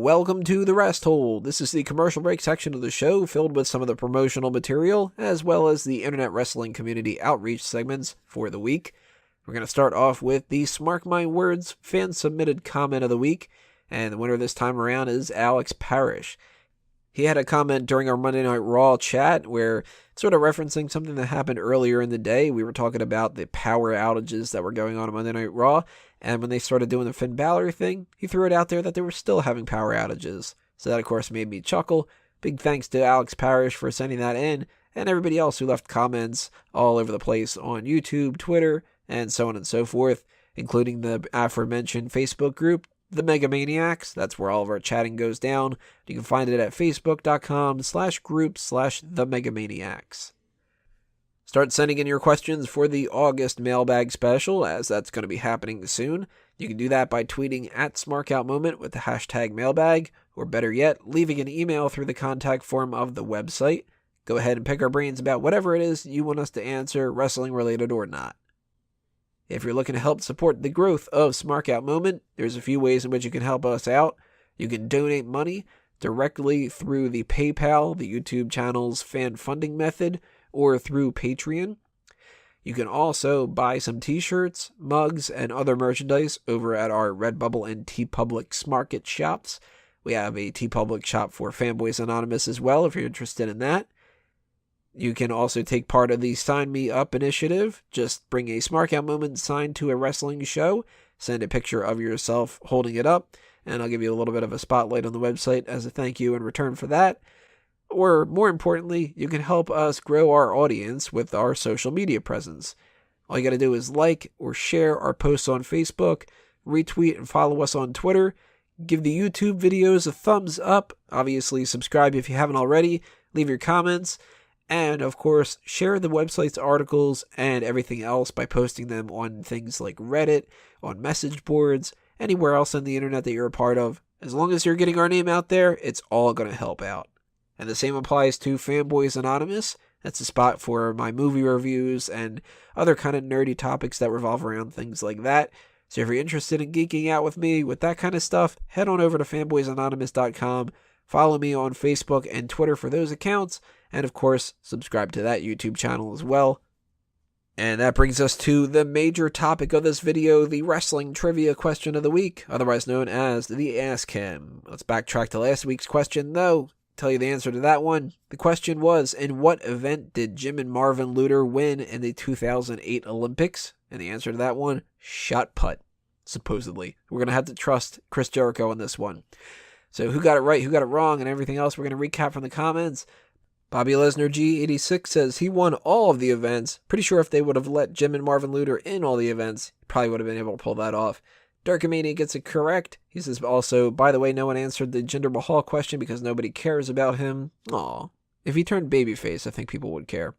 Welcome to the Rest Hold. This is the commercial break section of the show filled with some of the promotional material as well as the internet wrestling community outreach segments for the week. We're going to start off with the Smark My Words fan-submitted comment of the week, and the winner this time around is Alex Parrish. He had a comment during our Monday Night Raw chat where, sort of referencing something that happened earlier in the day, we were talking about the power outages that were going on Monday Night Raw, and when they started doing the Finn Balor thing, he threw it out there that they were still having power outages. So that, of course, made me chuckle. Big thanks to Alex Parrish for sending that in, and everybody else who left comments all over the place on YouTube, Twitter, and so on and so forth, including the aforementioned Facebook group, The Megamaniacs. That's where all of our chatting goes down. You can find it at facebook.com/group/The Megamaniacs. Start sending in your questions for the August mailbag special, as that's going to be happening soon. You can do that by tweeting at SmarkOutMoment with the hashtag mailbag, or better yet, leaving an email through the contact form of the website. Go ahead and pick our brains about whatever it is you want us to answer, wrestling related or not. If you're looking to help support the growth of Smark Out Moment, there's a few ways in which you can help us out. You can donate money directly through the PayPal, the YouTube channel's fan funding method, or through Patreon. You can also buy some t-shirts, mugs, and other merchandise over at our Redbubble and TeePublic Smarket shops. We have a TeePublic shop for Fanboys Anonymous as well, if you're interested in that. You can also take part of the Sign Me Up initiative. Just bring a Smark Out Moment sign to a wrestling show, send a picture of yourself holding it up, and I'll give you a little bit of a spotlight on the website as a thank you in return for that. Or, more importantly, you can help us grow our audience with our social media presence. All you got to do is like or share our posts on Facebook, retweet and follow us on Twitter, give the YouTube videos a thumbs up, obviously subscribe if you haven't already, leave your comments, and, of course, share the website's articles and everything else by posting them on things like Reddit, on message boards, anywhere else on the internet that you're a part of. As long as you're getting our name out there, it's all going to help out. And the same applies to Fanboys Anonymous. That's a spot for my movie reviews and other kind of nerdy topics that revolve around things like that. So if you're interested in geeking out with me with that kind of stuff, head on over to fanboysanonymous.com. Follow me on Facebook and Twitter for those accounts. And of course, subscribe to that YouTube channel as well. And that brings us to the major topic of this video, the wrestling trivia question of the week, otherwise known as the Ask Him. Let's backtrack to last week's question, though. Tell you the answer to that one. The question was, in what event did Jim and Marvin Luter win in the 2008 Olympics? And the answer to that one, shot put, supposedly. We're going to have to trust Chris Jericho on this one. So who got it right, who got it wrong, and everything else, we're going to recap from the comments. Bobby Lesnar G86 says he won all of the events. Pretty sure if they would have let Jim and Marvin Luter in all the events, he probably would have been able to pull that off. Darkomania gets it correct. He says also, by the way, no one answered the Jinder Mahal question because nobody cares about him. Aw. If he turned babyface, I think people would care.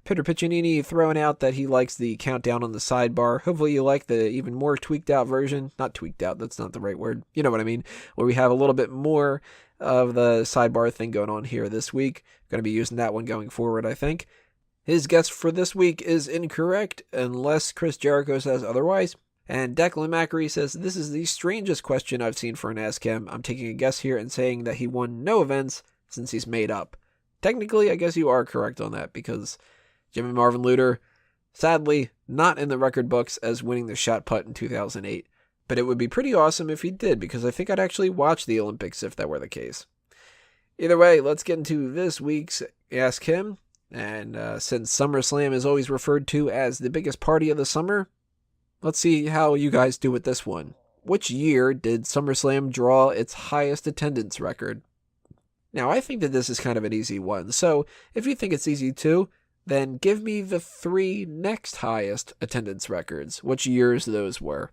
Peter Piccinini throwing out that he likes the countdown on the sidebar. Hopefully you like the even more tweaked out version. Not tweaked out, that's not the right word. You know what I mean. Where we have a little bit more of the sidebar thing going on here this week. Going to be using that one going forward, I think. His guess for this week is incorrect, unless Chris Jericho says otherwise. And Declan Macri says, this is the strangest question I've seen for an Ask Him. I'm taking a guess here and saying that he won no events since he's made up. Technically, I guess you are correct on that, because Jim and Marvin Luter, sadly, not in the record books as winning the shot put in 2008. But it would be pretty awesome if he did, because I think I'd actually watch the Olympics if that were the case. Either way, let's get into this week's Ask Him. And since SummerSlam is always referred to as the biggest party of the summer, let's see how you guys do with this one. Which year did SummerSlam draw its highest attendance record? Now, I think that this is kind of an easy one. So, if you think it's easy too, then give me the 3 next highest attendance records. Which years those were?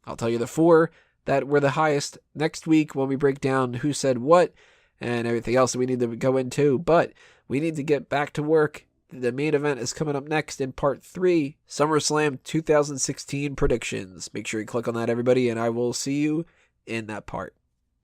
I'll tell you the 4 that were the highest next week when we break down who said what and everything else that we need to go into. But we need to get back to work. The main event is coming up next in part 3, SummerSlam 2016 predictions. Make sure you click on that, everybody, and I will see you in that part.